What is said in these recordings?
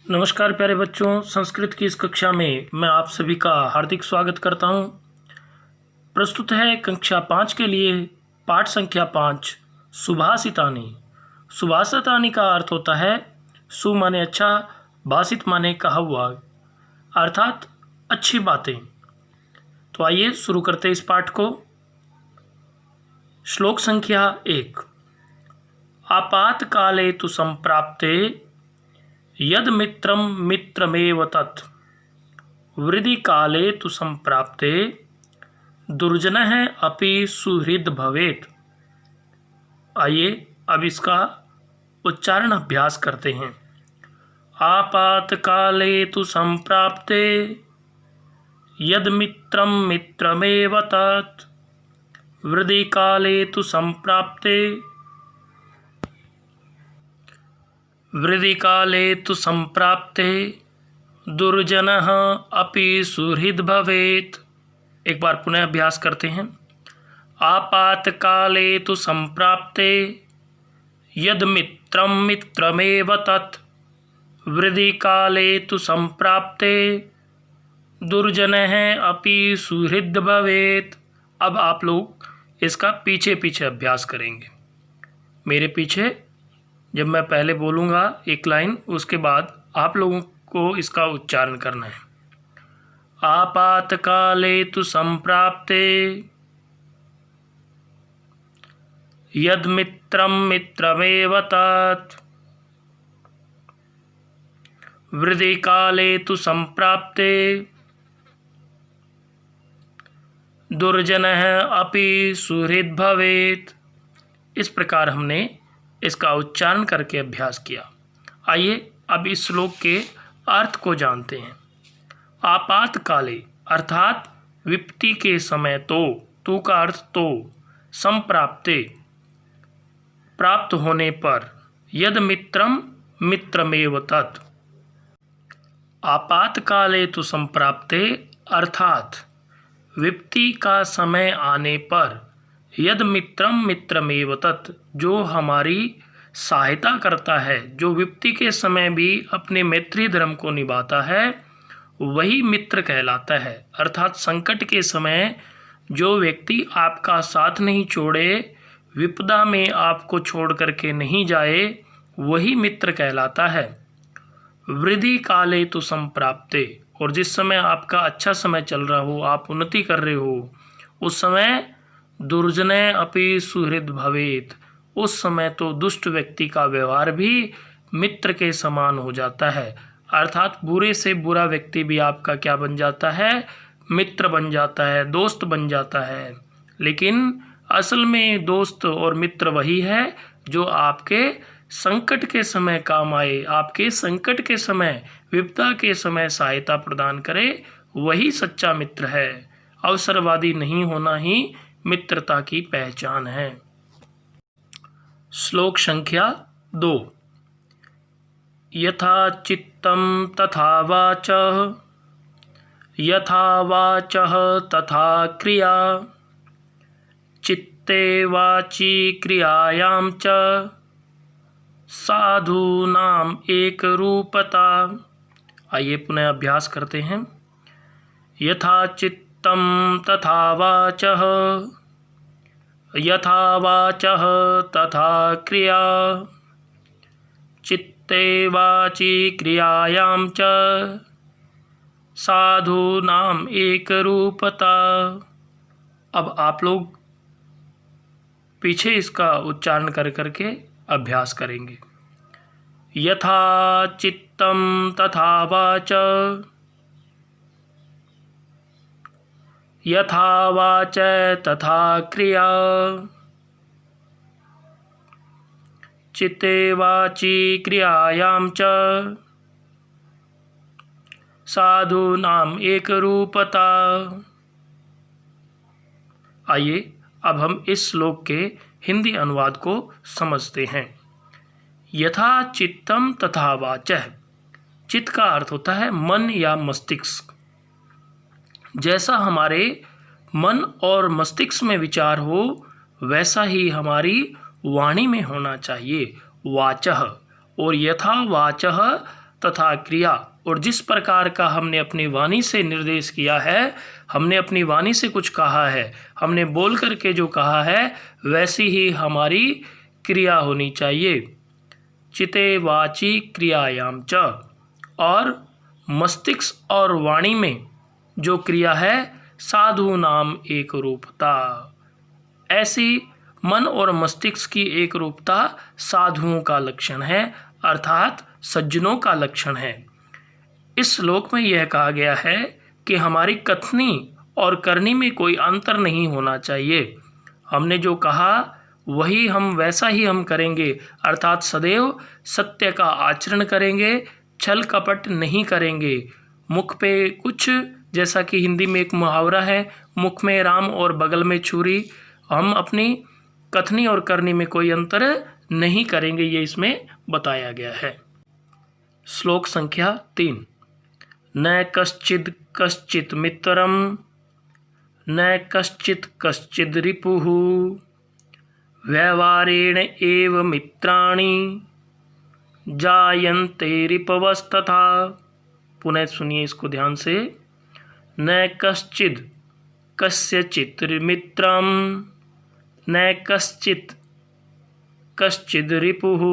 नमस्कार प्यारे बच्चों, संस्कृत की इस कक्षा में मैं आप सभी का हार्दिक स्वागत करता हूं। प्रस्तुत है कक्षा 5 के लिए पाठ संख्या 5 सुभाषितानि। सुभाषितानि का अर्थ होता है सु माने अच्छा, भाषित माने कहा हुआ, अर्थात अच्छी बातें। तो आइए शुरू करते हैं इस पाठ को। श्लोक संख्या 1। आपातकाले तु संप्राप्ते यद मित्रम मित्रमेव तत् वृद्धि काले तु संप्राप्ते दुर्जनः अपि सुहृद भवेत्। आइए अब इसका उच्चारण अभ्यास करते हैं। आपातकाले तु संप्राप्ते यद मित्रम मित्रमेव तत् वृद्धि काले तु संप्राप्ते वृद्धि काले तु संप्राप्ते दुर्जनः अपि सुहृद भवेत्। एक बार पुनः अभ्यास करते हैं। आपातकाले तु संप्राप्ते यद मित्रम मित्रमेव तत् वृद्धि काले तु संप्राप्ते दुर्जनः अपि सुहृद भवेत्। अब आप लोग इसका पीछे पीछे अभ्यास करेंगे। मेरे पीछे जब मैं पहले बोलूँगा एक लाइन, उसके बाद आप लोगों को इसका उच्चारण करना है। आपातकाले तु संप्राप्ते यद मित्रम मित्रमेव तत् वृद्धि काले तु संप्राप्ते दुर्जनः अपि सुहृद भवेत्। इस प्रकार हमने इसका उच्चारण करके अभ्यास किया। आइए अब इस श्लोक के अर्थ को जानते हैं। आपातकाले अर्थात विपत्ति के समय, तो का अर्थ तो, संप्राप्ते प्राप्त होने पर, यद मित्रम मित्रमेव तत्। आपातकाले तु संप्राप्ते अर्थात विपत्ति का समय आने पर, यद मित्रम मित्रमेव तत् जो हमारी सहायता करता है, जो विपत्ति के समय भी अपने मैत्री धर्म को निभाता है, वही मित्र कहलाता है। अर्थात संकट के समय जो व्यक्ति आपका साथ नहीं छोड़े, विपदा में आपको छोड़ करके नहीं जाए, वही मित्र कहलाता है। वृद्धि काले तु संप्राप्ते, और जिस समय आपका अच्छा समय चल रहा हो, आप उन्नति कर रहे हो, उस समय दुर्जनः अपि सुहृद भवेत्, उस समय तो दुष्ट व्यक्ति का व्यवहार भी मित्र के समान हो जाता है। अर्थात बुरे से बुरा व्यक्ति भी आपका क्या बन जाता है? मित्र बन जाता है, दोस्त बन जाता है। लेकिन असल में दोस्त और मित्र वही है जो आपके संकट के समय काम आए, आपके संकट के समय, विपदा के समय सहायता प्रदान करे, वही सच्चा मित्र है। अवसरवादी नहीं होना ही मित्रता की पहचान है। श्लोक संख्या 2। यथा चित्तम तथा वाचः, यथा वाचः तथा क्रिया, चित्ते वाची क्रियायां च साधूनाम एक रूपता। आइए पुनः अभ्यास करते हैं। यथा चित्तम तथा वाचः, यथा वाचः तथा क्रिया, चित्ते वाची क्रियायां च साधूनाम एक रूपता। अब आप लोग पीछे इसका उच्चारण कर करके अभ्यास करेंगे। यथा चित्तम तथा वाचः, यथा वाचः तथा क्रिया, चित्ते वाची क्रियायां च साधूनाम एक रूपता। आइए अब हम इस श्लोक के हिंदी अनुवाद को समझते हैं। यथा चित्तम तथा वाचः, चित्त का अर्थ होता है मन या मस्तिष्क। जैसा हमारे मन और मस्तिष्क में विचार हो, वैसा ही हमारी वाणी में होना चाहिए। वाचः, और यथा वाचः तथा क्रिया, और जिस प्रकार का हमने अपनी वाणी से निर्देश किया है, हमने अपनी वाणी से कुछ कहा है, हमने बोल करके जो कहा है वैसी ही हमारी क्रिया होनी चाहिए। चिते वाची क्रियायाम च, और मस्तिष्क और वाणी में जो क्रिया है साधु नाम एक रूपता। ऐसी मन और मस्तिष्क की एक रूपता साधुओं का लक्षण है, अर्थात सज्जनों का लक्षण है। इस श्लोक में यह कहा गया है कि हमारी कथनी और करनी में कोई अंतर नहीं होना चाहिए। हमने जो कहा वही हम वैसा ही हम करेंगे, अर्थात सदैव सत्य का आचरण करेंगे, छल कपट नहीं करेंगे। मुख पे कुछ, जैसा कि हिंदी में एक मुहावरा है, मुख में राम और बगल में छुरी, हम अपनी कथनी और करनी में कोई अंतर नहीं करेंगे, ये इसमें बताया गया है। श्लोक संख्या 3। न कश्चिद कश्चित मित्रम न कश्चित कश्चिद रिपुः व्यवहारेण एव मित्राणि जायन्ते रिपवस्तथा। पुनः सुनिए इसको ध्यान से। न कश्चिद कस्यचित् मित्रम न कश्चित् कश्चिद् रिपुः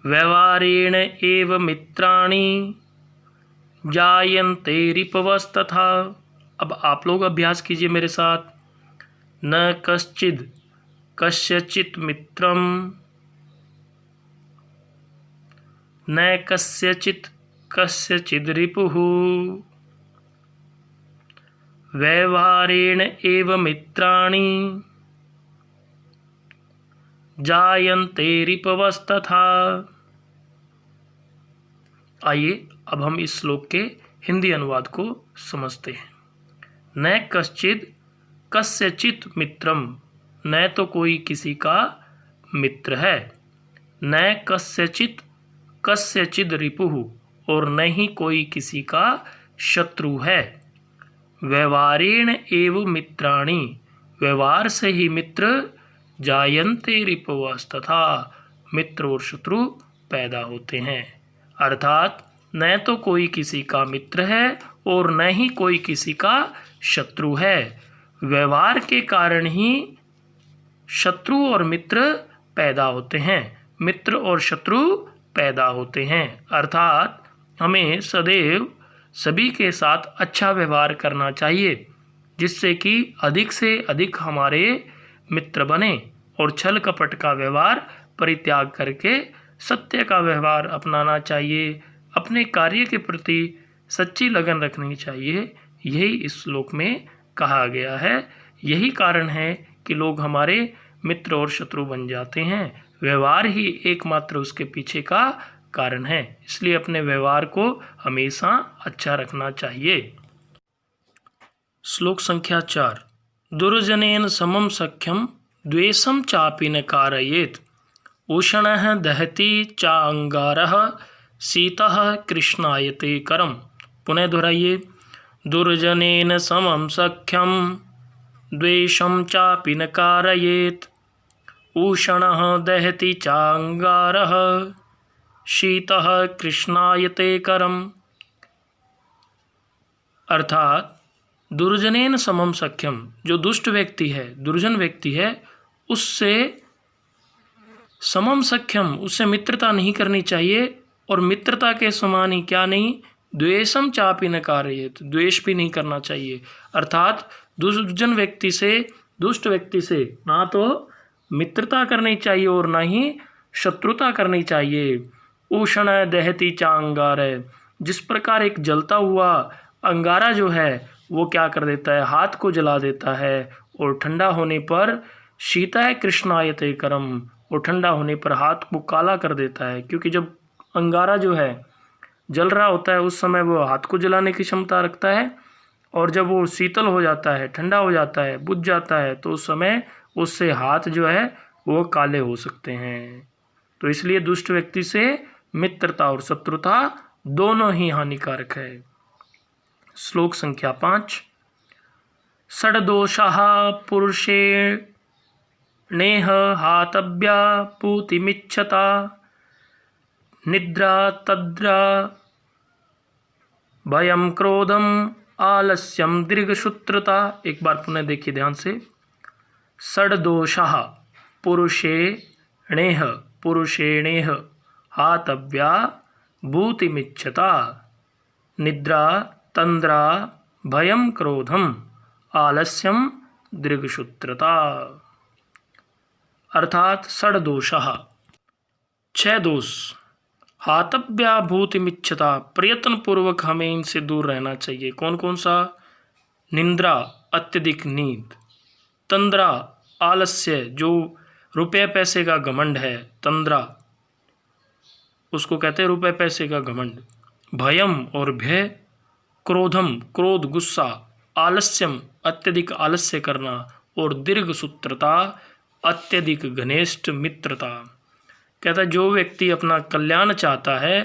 व्यवहारेण एव मित्राणि जायन्ते रिपवस्तथा। अब आप लोग अभ्यास कीजिए मेरे साथ। न कश्चिद् कस्यचित् मित्रम न कस्यचित् कस्यचिद् रिपुः व्यवहारेण एव मित्राणि जायन्ते रिपवस्तथा। आइए अब हम इस श्लोक के हिंदी अनुवाद को समझते हैं। न कश्चिद कस्यचित् मित्रम, न तो कोई किसी का मित्र है, न कस्यचित् कस्यचिद् रिपुः, और न ही कोई किसी का शत्रु है। व्यवहारेण एव मित्राणि, व्यवहार से ही मित्र, जायन्ते रिपवस्तथा, मित्र और शत्रु पैदा होते हैं। अर्थात न तो कोई किसी का मित्र है और न ही कोई किसी का शत्रु है। व्यवहार के कारण ही शत्रु और मित्र पैदा होते हैं, मित्र और शत्रु पैदा होते हैं। अर्थात हमें सदैव सभी के साथ अच्छा व्यवहार करना चाहिए, जिससे कि अधिक से अधिक हमारे मित्र बने, और छल कपट का व्यवहार परित्याग करके सत्य का व्यवहार अपनाना चाहिए। अपने कार्य के प्रति सच्ची लगन रखनी चाहिए। यही इस श्लोक में कहा गया है। यही कारण है कि लोग हमारे मित्र और शत्रु बन जाते हैं। व्यवहार ही एकमात्र उसके पीछे का कारण है, इसलिए अपने व्यवहार को हमेशा अच्छा रखना चाहिए। श्लोक संख्या 4। दुर्जनेन समम सख्यम द्वेषम चापि न कारयेत् उष्णः दहति चांगारः शीतः कृष्णायते करम। पुनः दोहराइए। दुर्जनेन समम सख्यम द्वेषम चापि न कारयेत् उष्णः दहति चांगारः शीतः कृष्णायते करम। अर्थात दुर्जनेन समम सख्यम, जो दुष्ट व्यक्ति है, दुर्जन व्यक्ति है, उससे समम सख्यम, उससे मित्रता नहीं करनी चाहिए, और मित्रता के समान ही क्या नहीं, द्वेषम चापि न कारयेत्, द्वेष भी नहीं करना चाहिए। अर्थात दुर्जन व्यक्ति से, दुष्ट व्यक्ति से ना तो मित्रता करनी चाहिए और ना ही शत्रुता करनी चाहिए। उष्ण दहति चा अंगार, जिस प्रकार एक जलता हुआ अंगारा जो है वो क्या कर देता है, हाथ को जला देता है, और ठंडा होने पर शीतः कृष्णायते करम, और ठंडा होने पर हाथ को काला कर देता है। क्योंकि जब अंगारा जो है जल रहा होता है उस समय वो हाथ को जलाने की क्षमता रखता है, और जब वो शीतल हो जाता है, ठंडा हो जाता है, बुझ जाता है, तो उस समय उससे हाथ जो है वो काले हो सकते हैं। तो इसलिए दुष्ट व्यक्ति से मित्रता और शत्रुता दोनों ही हानिकारक है। श्लोक संख्या 5। षड्दोषाः पुरुषे नेह हातव्या पूतिमिच्छता निद्रा तद्रा भयम क्रोधम आलस्यम दीर्घसूत्रता। एक बार पुनः देखिए ध्यान से। षड्दोषः पुरुषेणेह पुरुषेणेह हातव्या भूतिमिच्छता। निद्रा तंद्रा भयम क्रोधम आलस्यम दीर्घसूत्रता। अर्थात षड्दोषः 6 दोष। हातव्या भूतिमिच्छता, प्रयत्न पूर्वक हमें इनसे दूर रहना चाहिए। कौन कौन सा? निंद्रा अत्यधिक नींद, तंद्रा आलस्य जो रुपये पैसे का घमंड है, तंद्रा उसको कहते हैं रुपये पैसे का घमंड। भयम और भय, क्रोधम क्रोध गुस्सा, आलस्यम अत्यधिक आलस्य करना, और दीर्घसूत्रता अत्यधिक घनिष्ठ मित्रता। कहता है जो व्यक्ति अपना कल्याण चाहता है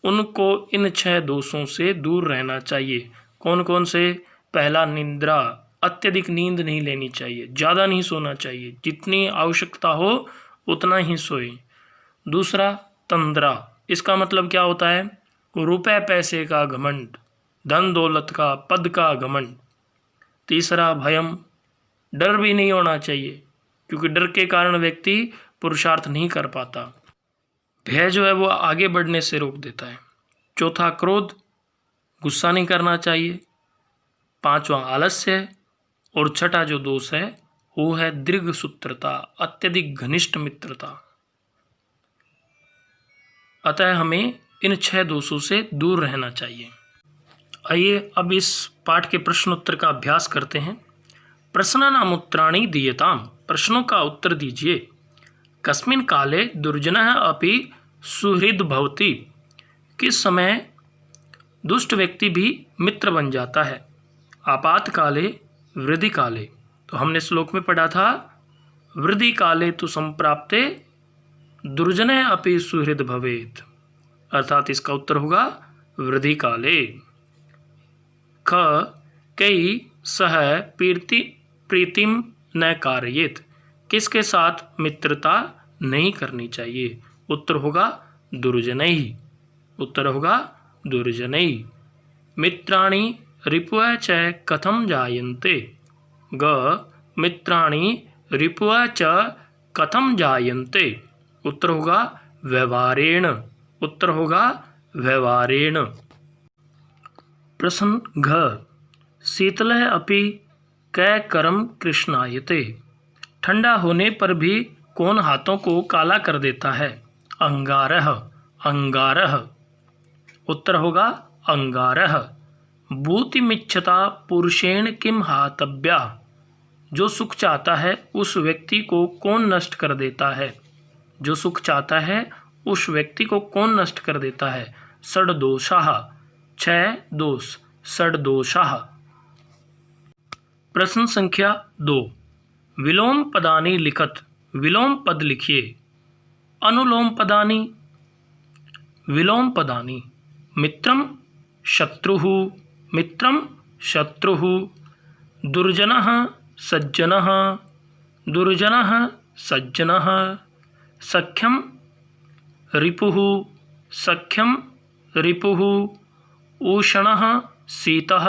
उनको इन 6 दोषों से दूर रहना चाहिए। कौन कौन से? पहला निंद्रा, अत्यधिक नींद नहीं लेनी चाहिए, ज़्यादा नहीं सोना चाहिए, जितनी आवश्यकता हो उतना ही सोए। दूसरा तंद्रा, इसका मतलब क्या होता है? रुपए पैसे का घमंड, धन दौलत का, पद का घमंड। तीसरा भयम, डर भी नहीं होना चाहिए, क्योंकि डर के कारण व्यक्ति पुरुषार्थ नहीं कर पाता। भय जो है वो आगे बढ़ने से रोक देता है। चौथा क्रोध, गुस्सा नहीं करना चाहिए। पांचवा आलस्य, और छठा जो दोष है वो है दीर्घसूत्रता, अत्यधिक घनिष्ठ मित्रता। अतः हमें इन 6 दोषों से दूर रहना चाहिए। आइए अब इस पाठ के प्रश्नोत्तर का अभ्यास करते हैं। प्रश्नानाम् उत्तराणि दीयताम्, प्रश्नों का उत्तर दीजिए। कस्मिन् काले दुर्जनः अपि सुहृद भवति, किस समय दुष्ट व्यक्ति भी मित्र बन जाता है। आपातकाले वृद्धि काले, तो हमने श्लोक में पढ़ा था वृद्धि काले तु संप्राप्ते दुर्जनः अपि सुहृद भवेत्, अर्थात इसका उत्तर होगा वृद्धि काले। ख कई सह प्रीतिम न कारयेत, किसके साथ मित्रता नहीं करनी चाहिए। उत्तर होगा दुर्जनैः, उत्तर होगा दुर्जनैः। मित्राणि रिपुः च कथं जायन्ते। ग मित्राणि रिपुः च कथं जायन्ते, उत्तर होगा व्यवहारेण, उत्तर होगा व्यवहारेण। प्रश्न घ शीतलः अपि कैकरं कृष्णायते, ठंडा होने पर भी कौन हाथों को काला कर देता है। अंगारः, अंगारः, उत्तर होगा अंगारः। भूतिमिच्छता पुरुषेण किम हातव्या, जो सुख चाहता है उस व्यक्ति को कौन नष्ट कर देता है। जो सुख चाहता है उस व्यक्ति को कौन नष्ट कर देता है। षड्दोषः, 6 दोष, षड्दोषः। प्रश्न संख्या 2, विलोम पदानि लिखत, विलोम पद लिखिए। अनुलोम पदानि, विलोम पदानि। मित्रम शत्रुः, मित्रम शत्रुः। दुर्जनः सज्जनः, दुर्जनः सज्जनः। सख्यम रिपुः, सख्यम रिपुः। उष्णः शीतः।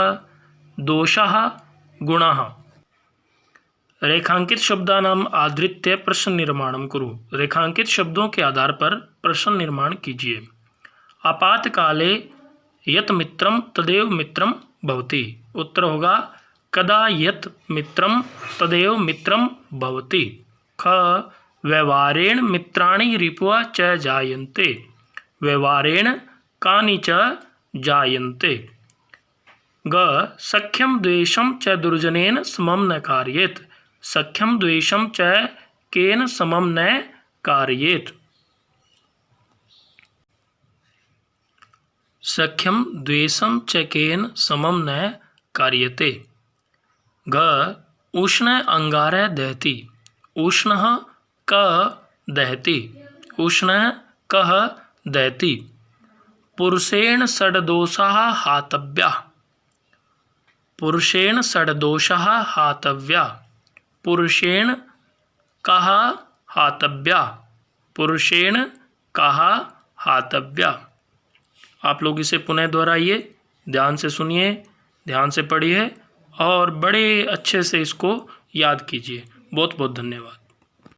दोषः गुणः। रेखांकित शब्दानाम आधृत्य प्रश्न निर्माणम कुरु, रेखांकित शब्दों के आधार पर प्रश्न निर्माण कीजिए। आपातकाले यत मित्रम तदेव मित्रम भवति, उत्तर होगा कदा यत मित्रम तदेव मित्रम भवति। ख व्यवहारेण मित्राणि रिपुः च जायन्ते, व्यवहारेण कानि च जायन्ते। ग सख्यम द्वेषम च दुर्जनेन समम न कारयेत, सख्यम द्वेषम च केन समम न कारयेत। सख्यम द्वेषम च केन समम न कार्यते। घ उष्ण अंगारः दहति, उष्णः क दहति, उष्णः कः दहति। पुरुषेण षड्दोषाः हातव्याः, पुरुषेण षड्दोषाः हातव्याः। पुरुषेण कः हातव्याः, पुरुषेण कः हातव्या। आप लोग इसे पुनः दोहराइए, ध्यान से सुनिए, ध्यान से पढ़िए और बड़े अच्छे से इसको याद कीजिए। बहुत बहुत धन्यवाद।